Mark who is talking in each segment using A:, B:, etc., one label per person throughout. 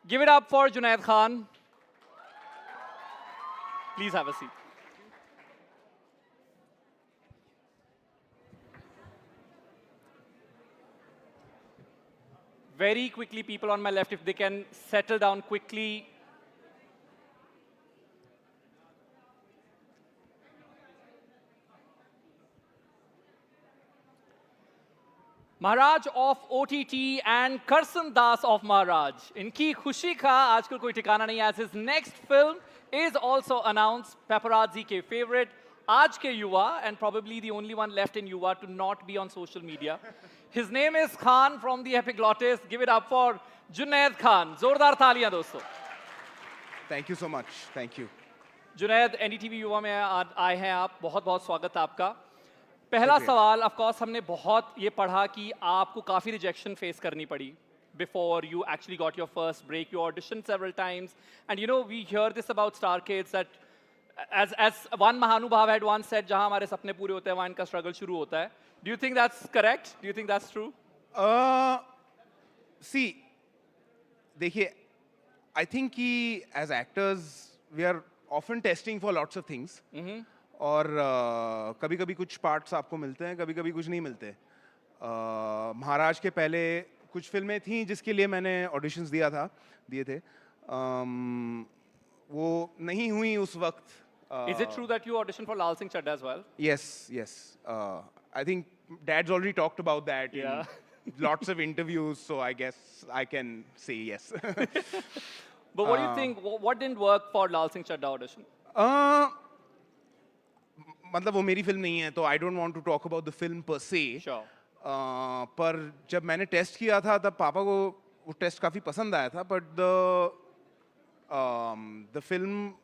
A: Give it up for Junaid Khan. Please have a seat. Very quickly, people on my left, if they can settle down quickly. Maharaj of OTT and Karsan Das of Maharaj. Inki khushi ka aajkal koi ठिकाना नहीं, as his next film is also announced, paparazzi ke favorite, Aaj ke Yuva, and probably the only one left in Yuva to not be on social media. His name is Khan from the Epiglottis. Give it up for Junaid Khan. Zordar तालियां दोस्तों.
B: Thank you so much. Thank you.
A: Junaid NDTV युवा में आए हैं आप, बहुत बहुत स्वागत है आपका. पहला सवाल, ऑफ कोर्स हमने बहुत ये पढ़ा कि आपको काफ़ी रिजेक्शन फेस करनी पड़ी before you actually got your first break. You auditioned several times, and you know we hear this about star kids that as one Mahanubhav had once said, जहाँ हमारे सपने पूरे होते हैं वहाँ इनका struggle शुरू होता है. Do you think that's correct? Do you think that's true?
B: See, देखिए, I think कि as actors we are often testing for lots of things. और कभी-कभी कुछ पार्ट्स आपको मिलते हैं, कभी-कभी कुछ नहीं मिलते. महाराज के पहले कुछ फिल्में थीं जिसके लिए मैंने ऑडिशंस दिए थे. वो नहीं हुई उस वक्त.
A: Is it true that you auditioned for Lal Singh Chaddha as well?
B: Yes, yes. I think Dad's already talked about that in lots of interviews, so I guess I can say yes.
A: But what do you think? What didn't work for Lal Singh Chaddha audition?
B: मतलब वो मेरी film नहीं है, तो I don't want to talk about the film per se.
A: Sure.
B: पर जब मैंने test किया था तब पापा को वो टेस्ट काफ़ी पसंद आया था, but the film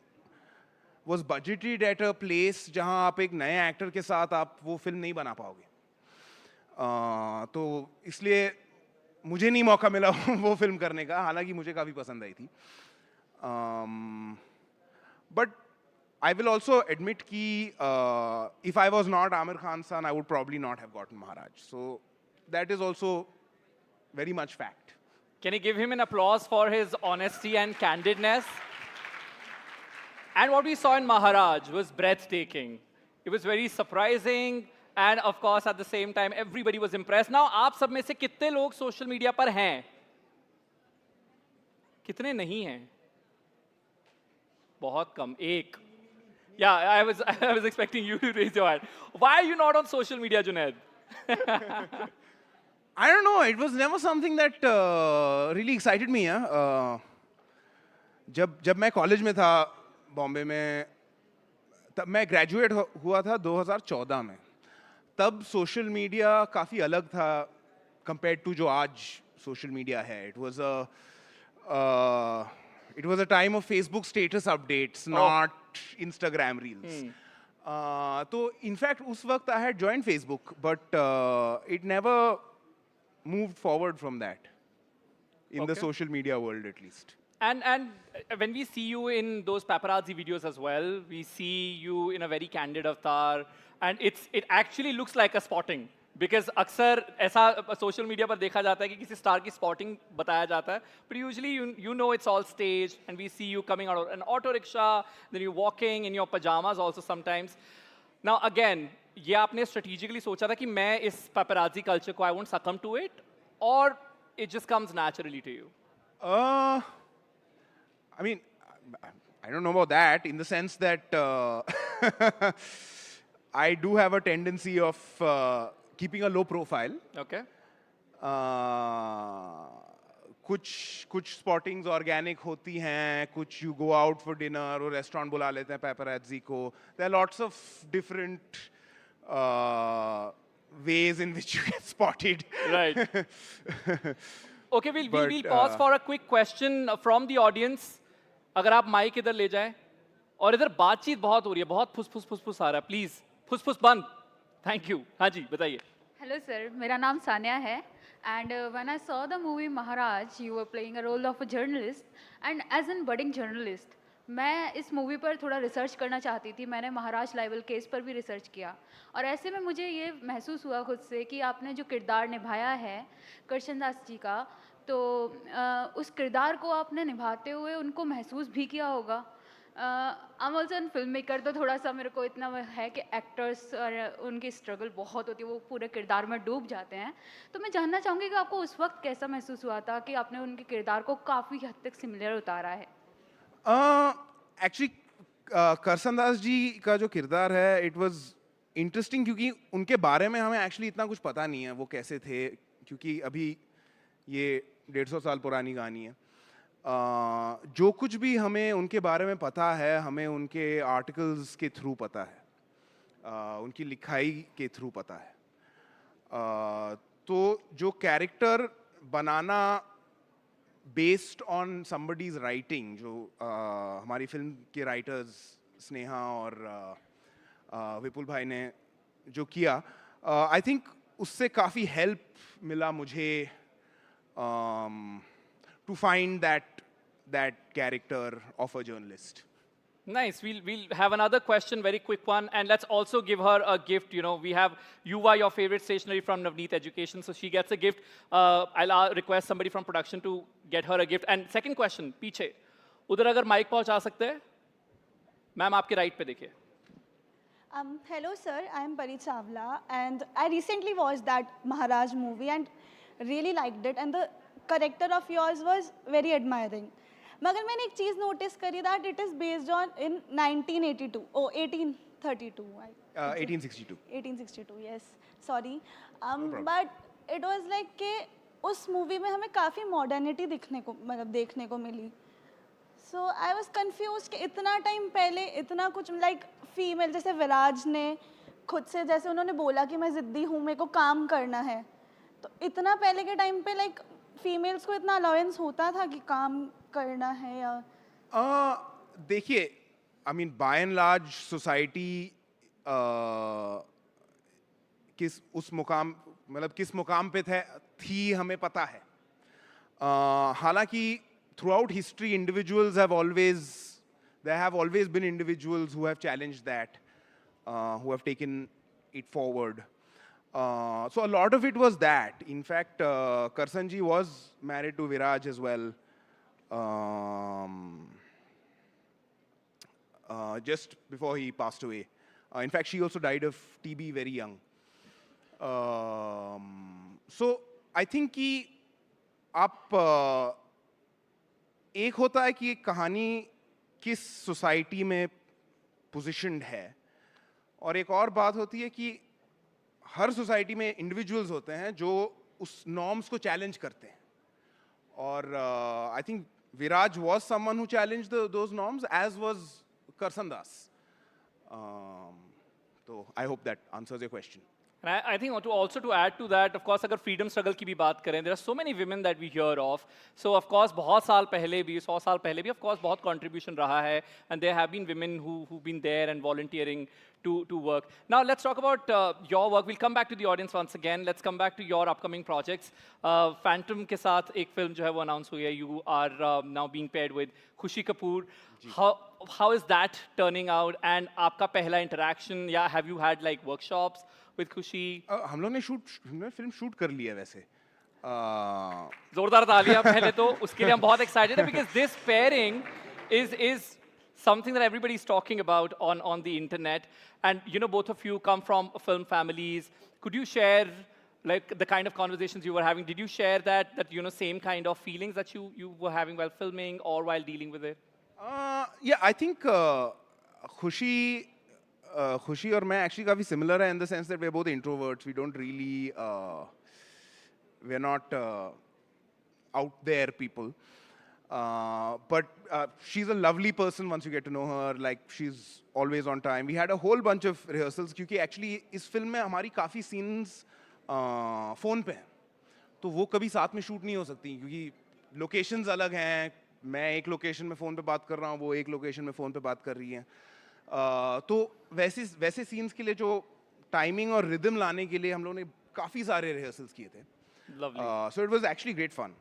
B: was budgeted at a place जहाँ आप एक नए एक्टर के साथ आप वो फिल्म नहीं बना पाओगे. तो इसलिए मुझे नहीं मौका मिला वो फिल्म करने का, हालांकि मुझे काफ़ी पसंद आई थी. But I will also admit कि if I was not Aamir Khan's son, I would probably not have gotten Maharaj. So that is also very much fact.
A: Can you give him an applause for his honesty and candidness? And what we saw in Maharaj was breathtaking. It was very surprising, and of course, at the same time, everybody was impressed. Now, आप सब में से कितने लोग social media पर हैं? कितने नहीं हैं? बहुत कम, एक. Yeah, I was expecting you to raise your hand. Why are you not on social media, Junaid?
B: I don't know. It was never something that really excited me. जब मैं कॉलेज में था बॉम्बे में, तब मैं ग्रेजुएट हुआ था 2014 में. तब सोशल मीडिया काफ़ी अलग था compared to जो आज सोशल मीडिया है. It was a time of Facebook status updates, not Instagram reels. तो in fact उस वक्त I had joined Facebook, but it never moved forward from that in the social media world at least.
A: And when we see you in those paparazzi videos as well, we see you in a very candid avatar, and it actually looks like a spotting. Because अक्सर ऐसा social media पर देखा जाता है कि किसी star की spotting बताया जाता है, but usually you know it's all staged, and we see you coming out of an auto rickshaw, then you're walking in your pajamas also sometimes. Now again, ये आपने strategically सोचा था कि मैं इस paparazzi culture को I won't succumb to it, or it just comes naturally to you?
B: I mean, I don't know about that, in the sense that I do have a tendency of keeping a low profile.
A: Okay.
B: कुछ स्पॉटिंग्स organic होती हैं, कुछ you go out for dinner और restaurant बुला लेते हैं paparazzi को. There are lots of different ways in which you get spotted.
A: Right. Okay, we'll pause for a quick question from the audience. अगर आप माइक इधर ले जाएं, और इधर बातचीत बहुत हो रही है, बहुत फुस आ रहा है, प्लीज फुस बंद. Thank you. हाँ जी, बताइए.
C: Hello sir, मेरा नाम सानिया है, and when I saw the movie Maharaj, you were playing a role of a journalist, and as a budding journalist, मैं इस मूवी पर थोड़ा रिसर्च करना चाहती थी. मैंने महाराज लाइवल केस पर भी रिसर्च किया, और ऐसे में मुझे ये महसूस हुआ खुद से कि आपने जो किरदार निभाया है करशन दास जी का, तो उस किरदार को आपने निभाते हुए उनको महसूस भी किया होगा। I am also an film maker, तो थोड़ा सा मेरे को इतना वो है कि एक्टर्स और उनकी स्ट्रगल बहुत होती है, वो पूरे किरदार में डूब जाते हैं। तो मैं जानना चाहूँगी कि आपको उस वक्त कैसा महसूस हुआ था कि आपने उनके किरदार को काफ़ी हद तक सिमिलर उतारा है?
B: एक्चुअली करसन दास जी का जो किरदार है इट वाज इंटरेस्टिंग, क्योंकि उनके बारे में हमें एक्चुअली इतना कुछ पता नहीं है वो कैसे थे, क्योंकि अभी ये 150 साल पुरानी कहानी है। जो कुछ भी हमें उनके बारे में पता है, हमें उनके आर्टिकल्स के थ्रू पता है, उनकी लिखाई के थ्रू पता है। तो जो character banana based on somebody's writing, जो हमारी फिल्म के राइटर्स स्नेहा और विपुल भाई ने जो किया, आई थिंक उससे काफ़ी हेल्प मिला मुझे to find that character of a journalist.
A: Nice. We'll have another question, very quick one, and let's also give her a gift. You know, we have Yuva, your favorite stationery from Navneet Education, so she gets a gift. I'll request somebody from production to get her a gift. And second question, पीछे, उधर अगर mic पहुंचा सकते हैं, ma'am आपके right पे देखिए.
D: Hello sir, I am Pari Chawla and I recently watched that Maharaj movie and really liked it, and the character of yours was very admiring. मगर मैंने एक चीज़ नोटिस करी that it is based on in 1982, 1832.
B: 1862.
D: 1862, yes. Sorry. But it was like कि उस movie में हमें काफ़ी modernity देखने को मिली. So I was confused कि इतना टाइम पहले इतना कुछ like फीमेल, जैसे विराज ने खुद से जैसे उन्होंने बोला कि मैं ज़िद्दी हूँ, मेरे को काम करना है, तो इतना पहले के टाइम पे like फीमेल्स को इतना अलाउंस होता था कि काम करना है या?
B: देखिए, I mean by and large society किस उस मुकाम मतलब किस मुकाम पे थी हमें पता है. हालांकि throughout history individuals have always been individuals who have challenged that, who have taken it forward. So a lot of it was that. In fact, Karsan ji was married to Viraj as well, just before he passed away. In fact, she also died of TB very young. So I think कि आप एक होता है कि कहानी किस society में पोजिशन्ड है, और एक और बात होती है कि हर सोसाइटी में इंडिविजुअल्स होते हैं जो उस नॉर्म्स को चैलेंज करते हैं, और I think Viraj was someone who challenged those norms as was Karsan Das. तो I hope that answers your question.
A: And I think to add to that, of course, अगर freedom struggle की भी बात करें, there are so many women that we hear of. So of course, बहुत साल पहले भी, 100 साल पहले भी, of course, बहुत contribution रहा है, and there have been women who've been there and volunteering to work. Now let's talk about your work. We'll come back to the audience once again. Let's come back to your upcoming projects. Phantom के साथ एक film जो है वो announce हुई है. You are now being paired with Khushi Kapoor. How is that turning out? And आपका पहला interaction, या have you had like workshops with Khushi?
B: हम लोग ने फिल्म शूट कर लिया वैसे.
A: जोरदार तालियां पहले तो उसके लिए हम बहुत excited हैं, because this pairing is something that everybody is talking about on the internet, and you know, both of you come from film families. Could you share like the kind of conversations you were having? Did you share that you know, same kind of feelings that you were having while filming or while dealing with it?
B: Yeah, I think Khushi और मैं actually काफी similar है in the sense that we're both introverts. We don't really, we're not out there people. But she's a lovely person once you get to know her. Like, she's always on time. We had a whole bunch of rehearsals क्योंकि actually इस film में हमारी काफी scenes phone पे हैं, तो वो कभी साथ में shoot नहीं हो सकती क्योंकि locations अलग हैं. मैं एक location में phone पे बात कर रहा हूँ, वो एक location में phone पे बात कर रही हैं. तो वैसे सीन्स के लिए जो टाइमिंग और रिदम लाने के लिए हम लोगों ने काफी सारे रिहर्सल्स किए थे. So it was actually great fun.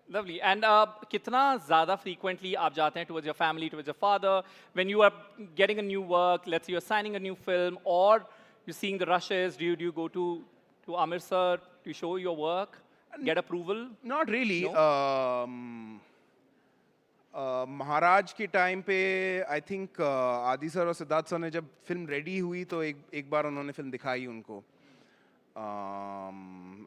A: Lovely. And कितना ज़्यादा frequently आप जाते हैं towards your family, towards your father, when you are getting a new work, let's say you're signing a new film, or you're seeing the rushes, do you go to Amir sir to show your work get approval?
B: Not really.
A: No?
B: महाराज के time पे I think आदि sir और Siddharth sir ने जब film ready हुई तो एक बार उन्होंने फिल्म दिखाई उनको.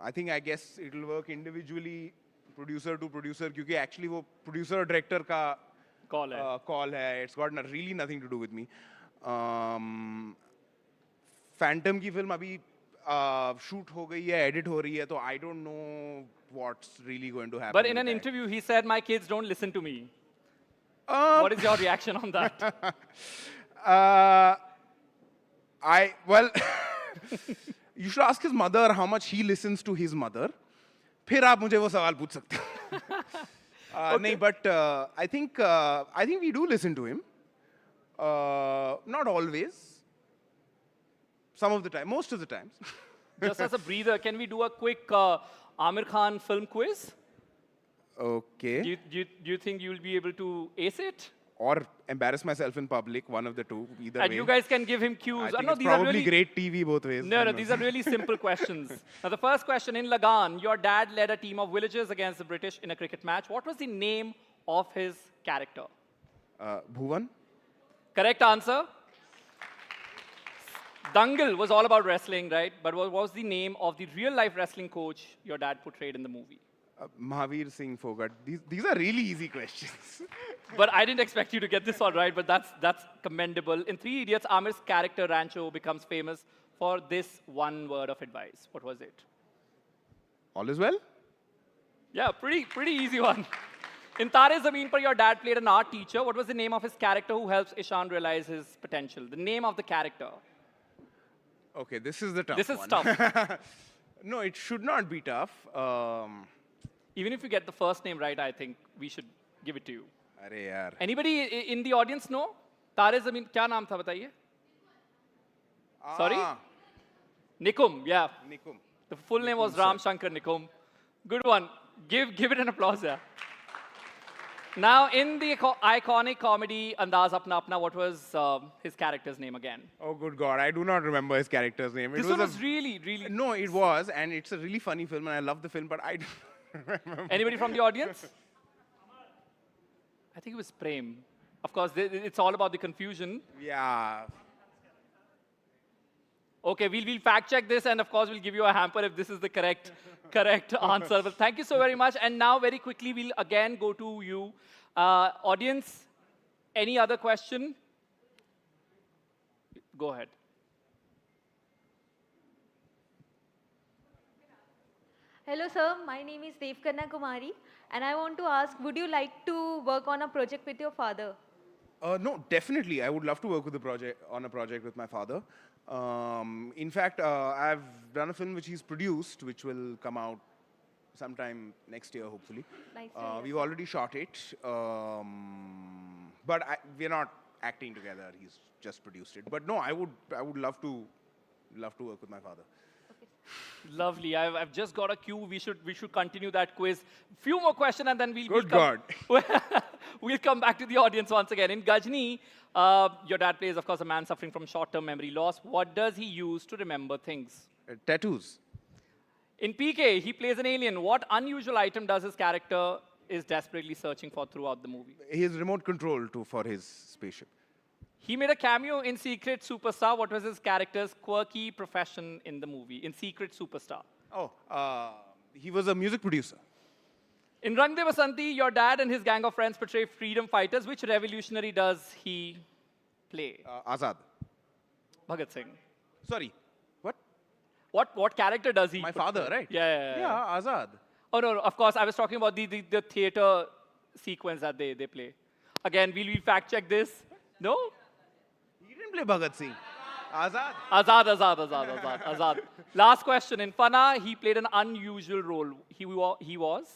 B: I think I guess it will work individually producer to producer क्योंकि एक्चुअली वो प्रोड्यूसर और डायरेक्टर का कॉल है. It's got really nothing to do with me. Phantom की फिल्म अभी शूट हो गई है, एडिट हो रही है, तो I don't know what's really going to happen.
A: But in an interview, he said, "My kids don't listen to me." What is your reaction on that?
B: Well, you should ask his mother how much he listens to his mother. फिर आप मुझे वो सवाल पूछ सकते हो. नहीं, but I think we do listen to him. Not always. Some of the time, most of the times.
A: Just as a breather, can we do a quick Aamir Khan film quiz?
B: Okay.
A: Do you think you'll be able to ace it?
B: Or embarrass myself in public, one of the two, either
A: And
B: way.
A: you guys can give him cues.
B: I think
A: No,
B: it's
A: these are
B: probably
A: really
B: great TV both ways.
A: No, these are really simple questions. Now, the first question, in Lagan, your dad led a team of villagers against the British in a cricket match. What was the name of his character?
B: Bhuvan?
A: Correct answer. Dangal was all about wrestling, right? But what was the name of the real-life wrestling coach your dad portrayed in the movie?
B: Mahavir Singh Fogart. These are really easy questions.
A: But I didn't expect you to get this all right, but that's commendable. In Three Idiots, Aamir's character Rancho becomes famous for this one word of advice. What was it?
B: All is well?
A: Yeah, pretty easy one. In Tare Zameen Par, your dad played an art teacher. What was the name of his character who helps Ishan realize his potential? The name of the character.
B: Okay, this is the tough
A: This is
B: one.
A: tough.
B: No, it should not be tough.
A: Even if you get the first name right, I think we should give it to you.
B: अरे यार.
A: Anybody in the audience know? Tare Zameen, क्या नाम था बताइए? Sorry? Nikum, yeah.
B: Nikum.
A: The full name was Ram Shankar Nikum. Good one. Give it an applause, yeah. Now, in the iconic comedy Andaz Apna Apna, what was his character's name again?
B: Oh, good God. I do not remember his character's name.
A: This one was really.
B: No, it was. And it's a really funny film. And I love the film. But I don't remember.
A: Anybody from the audience? I think it was Prem. Of course, it's all about the confusion.
B: Yeah.
A: Okay, we'll fact check this, and of course, we'll give you a hamper if this is the correct answer. But thank you so very much. And now, very quickly, we'll again go to you. Audience, any other question? Go ahead.
E: Hello, sir. My name is Devkanna Kumari, and I want to ask, would you like to work on a project with your father?
B: No, definitely. I would love to work on a project with my father. In fact, I've done a film which he's produced, which will come out sometime next year, hopefully.
E: Nice to hear.
B: We've already shot it, but we're not acting together. He's just produced it. But no, I would love to work with my father.
A: Lovely. I've just got a cue. We should continue that quiz. Few more questions, and then we'll come back to the audience once again. In Gajni, your dad plays, of course, a man suffering from short-term memory loss. What does he use to remember things?
B: Tattoos.
A: In PK, he plays an alien. What unusual item does his character is desperately searching for throughout the movie?
B: His remote control for his spaceship.
A: He made a cameo in Secret Superstar. What was his character's quirky profession in the movie, in Secret Superstar?
B: Oh, he was a music producer.
A: In Rang De Basanti, your dad and his gang of friends portray freedom fighters. Which revolutionary does he play?
B: Azad.
A: Bhagat Singh.
B: Sorry, what?
A: What character does he?
B: My father, right?
A: Yeah.
B: Yeah, Azad.
A: Oh, no, of course. I was talking about the theater sequence that they play. Again, we'll fact check this. No?
B: He didn't play Bhagat Singh. Azad.
A: Azad. Last question. In Fana, he played an unusual role. He was?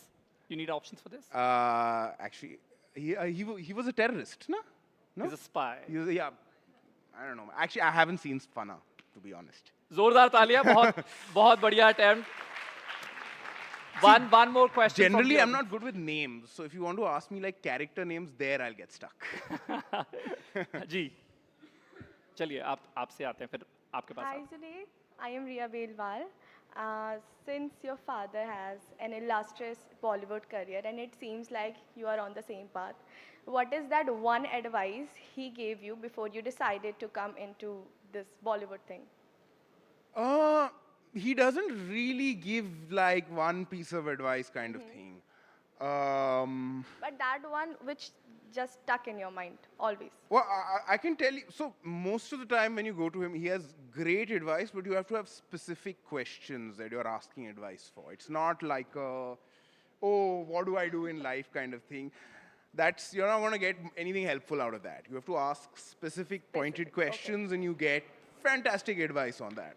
A: You need options for this?
B: Actually, he was a terrorist, no?
A: He's a spy.
B: Yeah. I don't know. Actually, I haven't seen Fana, to be honest.
A: Zordar taaliya. बहुत बढ़िया attempt. One more question.
B: Generally, I'm not good with names. So if you want to ask me like character names, there I'll get stuck.
A: जी. चलिए आपसे आते हैं फिर आपके पास.
F: Hi Junaid, I am Riya Belwal, Since your father has an illustrious Bollywood career and it seems like you are on the same path, what is that one advice he gave you before you decided to come into this Bollywood thing?
B: He doesn't really give like one piece of advice kind of thing.
F: But that one which just stuck in your mind always.
B: Well, I can tell you, so most of the time when you go to him, he has great advice, but you have to have specific questions that you're asking advice for. It's not like oh, what do I do in life kind of thing. You're not going to get anything helpful out of that. You have to ask specific pointed questions and you get fantastic advice on that.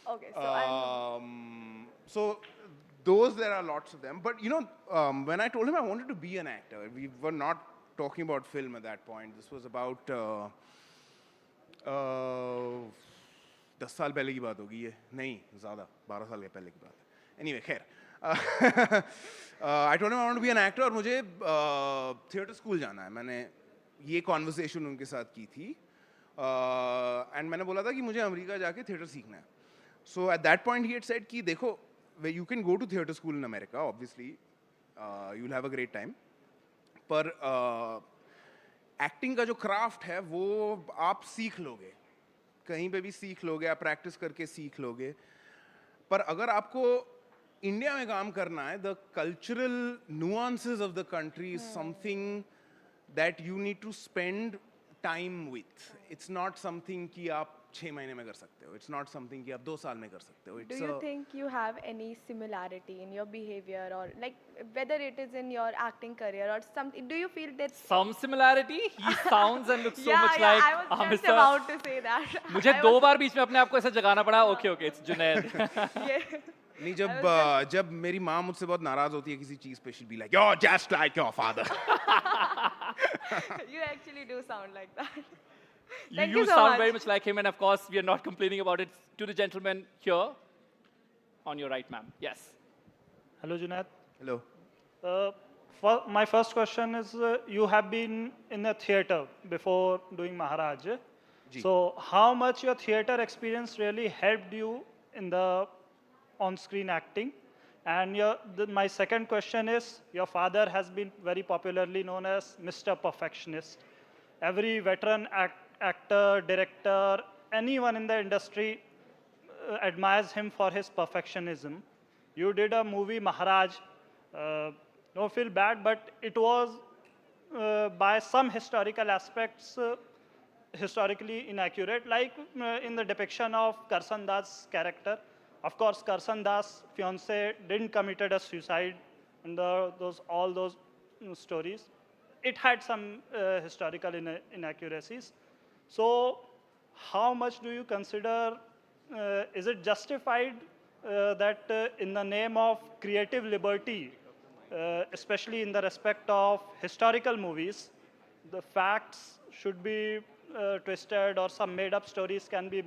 F: Okay, so
B: So those, there are lots of them. But you know, when I told him I wanted to be an actor, we were not talking about film at that point. This was about 10 साल पहले की बात होगी ये, नहीं ज़्यादा 12 साल पहले की बात है. Anyway, खैर. I told him I want to be an actor और मुझे theatre school जाना है. मैंने ये conversation उनके साथ की थी. And मैंने बोला था कि मुझे अमेरिका जाके theatre सीखना है. So at that point he had said कि देखो, you can go to theatre school in America, obviously. You'll have a great time. पर एक्टिंग का जो क्राफ्ट है वो आप सीख लोगे, कहीं पे भी सीख लोगे, आप प्रैक्टिस करके सीख लोगे. पर अगर आपको इंडिया में काम करना है, the cultural nuances of the country is something that you need to spend time with. It's not something कि आप 6 महीने में कर सकते हो. इट्स नॉट समथिंग कि आप 2 साल में कर सकते हो.
F: do you think you have any similarity in your behavior or like whether it is in your acting career or something? Do you feel that
A: Some similarity. He sounds and looks so much like
F: I was
A: Amir
F: just
A: sir.
F: about to say that.
A: मुझे 2 बार बीच में अपने आप को ऐसे जगाना पड़ा. Okay, it's Junaid.
F: Yeah.
B: नहीं, जब मेरी माँ मुझसे बहुत नाराज होती है किसी चीज पे, she'll be like, you're just like your father.
F: You actually do sound like that.
A: You
F: Thank you so
A: sound
F: much.
A: very much like him, and of course, we are not complaining about it. To the gentleman here, on your right, ma'am. Yes.
G: Hello, Junaid.
B: Hello.
G: My first question is, you have been in a theater before doing Maharaj.
B: Ji.
G: So how much your theater experience really helped you in the on-screen acting? And my second question is, your father has been very popularly known as Mr. Perfectionist. Every veteran actor, director, anyone in the industry admires him for his perfectionism. You did a movie, Maharaj. Don't feel bad, but it was by some historical aspects historically inaccurate, like in the depiction of Karsan Das' character. Of course, Karsan Das' fiancée didn't committed a suicide in all those stories. It had some historical inaccuracies. So how much do you consider, is it justified that in the name of creative liberty, especially in the respect of historical movies, the facts should be twisted or some made-up stories can be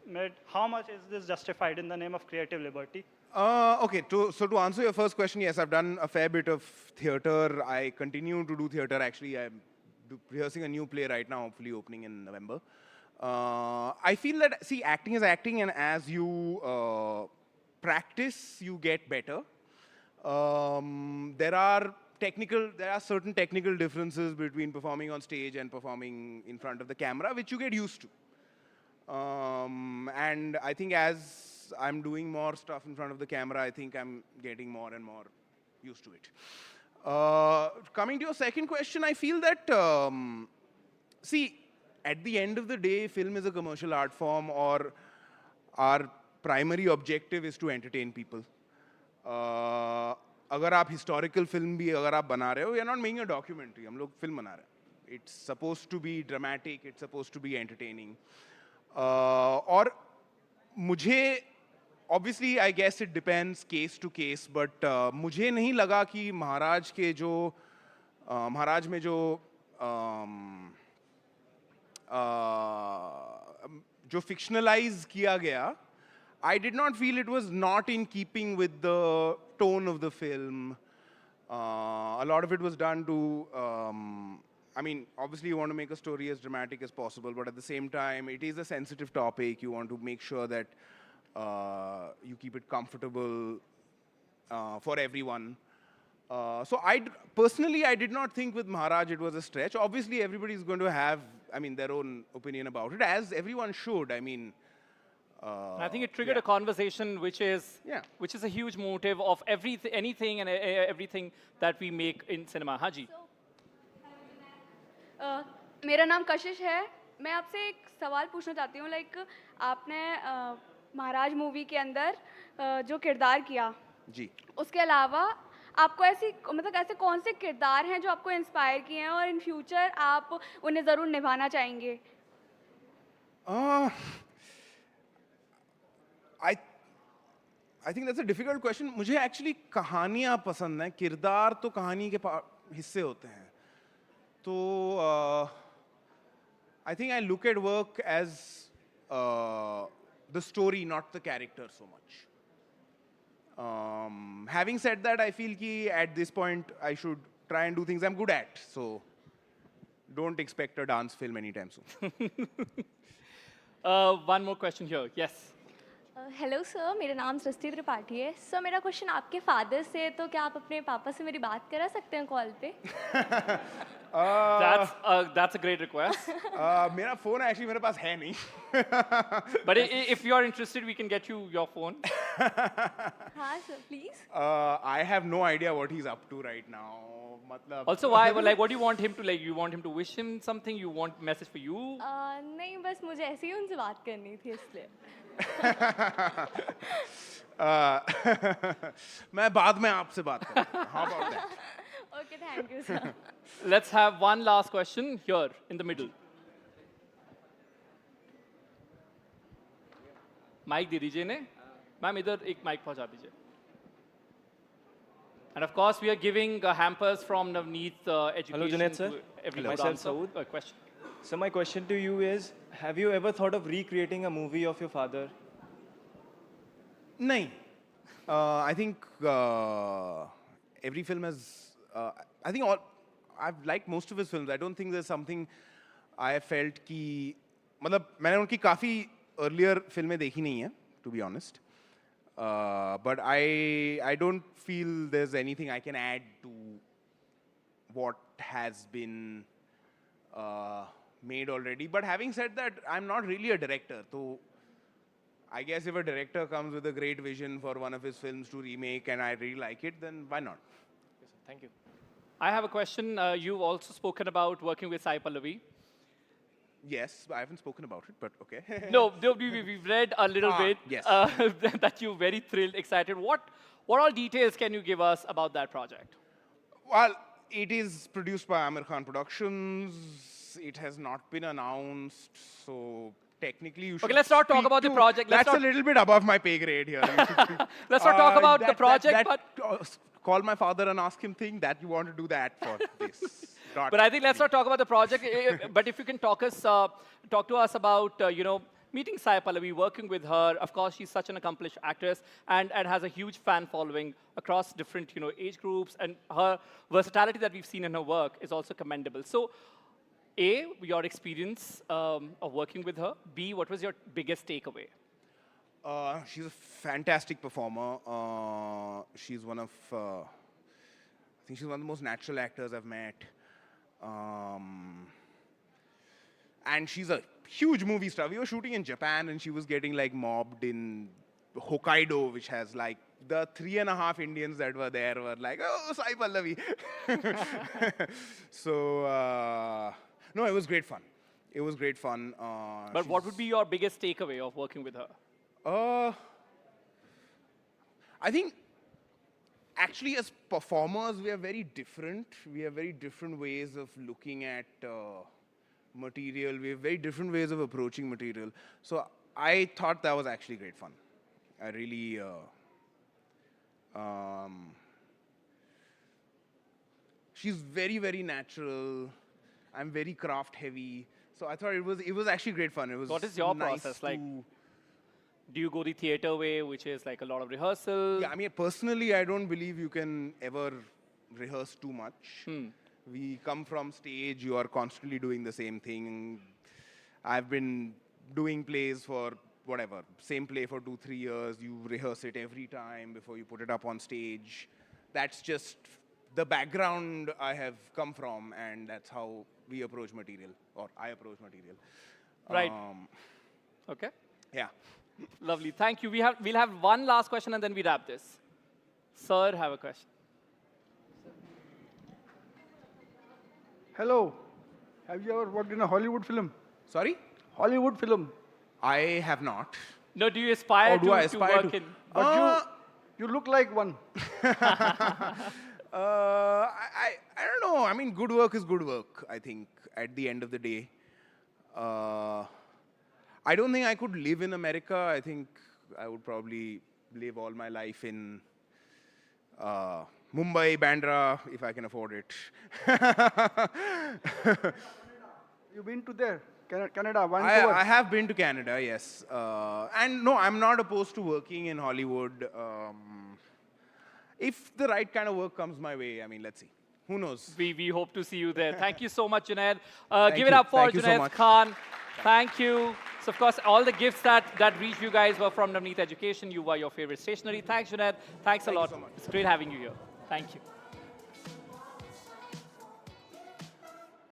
G: made? How much is this justified in the name of creative liberty?
B: Okay, so to answer your first question, yes, I've done a fair bit of theatre. I continue to do theatre. Actually, I'm rehearsing a new play right now, hopefully opening in November. I feel that, see, acting is acting, and as you practice, you get better. There are certain technical differences between performing on stage and performing in front of the camera, which you get used to. And I think as I'm doing more stuff in front of the camera, I think I'm getting more and more used to it. Coming to your second question, I feel that, see, at the end of the day, film is a commercial art form, or our primary objective is to entertain people. अगर आप historical film भी अगर आप बना रहे हो, we are not making a documentary, हम लोग film बना रहे हैं. It's supposed to be dramatic, it's supposed to be entertaining. और मुझे, obviously I guess it depends case to case, but मुझे नहीं लगा कि महाराज में जो fictionalize किया गया, I did not feel it was not in keeping with the tone of the film. A lot of it was done to, I mean, obviously you want to make a story as dramatic as possible, but at the same time, it is a sensitive topic. You want to make sure that You keep it comfortable for everyone. So personally, I did not think with Maharaj it was a stretch. Obviously, everybody is going to have, I mean, their own opinion about it, as everyone should. I mean,
A: And I think it triggered a conversation which is a huge motive of anything and everything that we make in cinema. Haji.
H: मेरा नाम कशिश है. मैं आपसे एक सवाल पूछना चाहती हूँ. लाइक आपने महाराज मूवी के अंदर जो किरदार किया
B: जी,
H: उसके अलावा आपको ऐसे कौन से किरदार हैं जो आपको इंस्पायर किए हैं और इन फ्यूचर आप उन्हें ज़रूर निभाना चाहेंगे?
B: I think that's a difficult question. मुझे actually कहानियाँ पसंद हैं. किरदार तो कहानी के हिस्से होते हैं. तो I think I look at work as the story, not the character so much. Having said that, I feel कि at this point I should try and do things I'm good at. So don't expect a dance film anytime soon.
A: One more question here. Yes.
E: Hello sir, मेरा नाम सृष्टि त्रिपाठी है. Sir, मेरा question आपके father से है, तो क्या आप अपने पापा से मेरी बात करा सकते हैं कॉल पे?
A: That's a great request.
B: मेरा phone actually मेरे पास है नहीं.
A: But if you are interested, we can get you your phone.
E: हाँ sir, please.
B: I have no idea what he's up to right now. मतलब
A: Also, why? Like, what do you want him to like? You want him to wish him something? You want message for you?
E: नहीं, बस मुझे ऐसे ही उनसे बात करनी थी इसलिए.
B: मैं बाद में आपसे बात करूँगा. How about that?
E: Okay, thank you sir.
A: Let's have one last question here in the middle. Mic दे दीजिए ने. मैम इधर एक mic पहुंचा दीजिए. And of course, we are giving hampers from Navneet Education.
I: Hello, Junaid sir.
A: To every
I: Myself,
A: dancer.
I: Saud.
A: A question.
I: So my question to you is, have you ever thought of recreating a movie of your father?
B: नहीं. I think every film has. I think I've liked most of his films. I don't think there's something I have felt कि मतलब मैंने उनकी काफी earlier फिल्में देखी नहीं है, to be honest. But I don't feel there's anything I can add to what has been made already. But having said that, I'm not really a director. So I guess if a director comes with a great vision for one of his films to remake and I really like it, then why not?
I: Yes, sir. Thank you.
A: I have a question. You've also spoken about working with Sai Pallavi.
B: Yes, I haven't spoken about it, but okay.
A: No, we've read a little bit.
B: Yes.
A: That you're very thrilled, excited. What all details can you give us about that project?
B: Well, it is produced by Amir Productions. It has not been announced, so technically you should.
A: Okay, let's not talk
B: speak
A: about the
B: to-
A: project. Let's
B: That's a
A: not-
B: little bit above my pay grade here. You should speak-
A: Let's not talk about the project,
B: call my father and ask him thing that you want to do that for this.
A: But I think let's not talk about the project. But if you can talk to us about meeting Sai Pallavi, working with her. Of course, she's such an accomplished actress and has a huge fan following across different age groups, and her versatility that we've seen in her work is also commendable. So, A, your experience of working with her. B, what was your biggest takeaway?
B: She's a fantastic performer. She's one of, I think she's one of the most natural actors I've met. And she's a huge movie star. We were shooting in Japan and she was getting like mobbed in Hokkaido, which has like the 3.5 Indians that were there were like, oh, Sai Pallavi. So, no, it was great fun. It was great fun.
A: But what would be your biggest takeaway of working with her?
B: I think actually as performers, we are very different. We have very different ways of looking at material. We have very different ways of approaching material. So I thought that was actually great fun. I really, she's very, very natural. I'm very craft heavy. So I thought it was actually great fun. It was
A: What is your
B: nice
A: process like?
B: to-
A: Do you go the theater way, which is like a lot of rehearsal?
B: Yeah, I mean, personally, I don't believe you can ever rehearse too much. We come from stage, you are constantly doing the same thing. I've been doing plays for whatever, same play for 2-3 years, you rehearse it every time before you put it up on stage. That's just the background I have come from, and that's how we approach material, or I approach material.
A: Right. Okay.
B: Yeah.
A: Lovely. Thank you. We'll have one last question and then we wrap this. Sir, have a question.
J: Hello. Have you ever worked in a Hollywood film?
B: Sorry?
J: Hollywood film.
B: I have not.
A: No, do you aspire
B: Or do
A: to,
B: I
A: to
B: aspire
A: work
B: to?
A: in?
J: But you look like one.
B: I don't know. I mean, good work is good work, I think, at the end of the day. I don't think I could live in America. I think I would probably live all my life in Mumbai, Bandra, if I can afford it.
J: You've been to there? Canada, Vancouver?
B: I have been to Canada, yes. And no, I'm not opposed to working in Hollywood. If the right kind of work comes my way, I mean, let's see. Who knows?
A: We hope to see you there. Thank you so much, Junaid.
B: Thank
A: Give it
B: you.
A: up for
B: Thank you so
A: Junaid
B: much.
A: Khan. Thank you. So, of course, all the gifts that reached you guys were from Navneet Education. You were your favorite stationery. Thanks, Junaid. Thanks a lot.
B: so much.
A: It's great having you here. Thank you.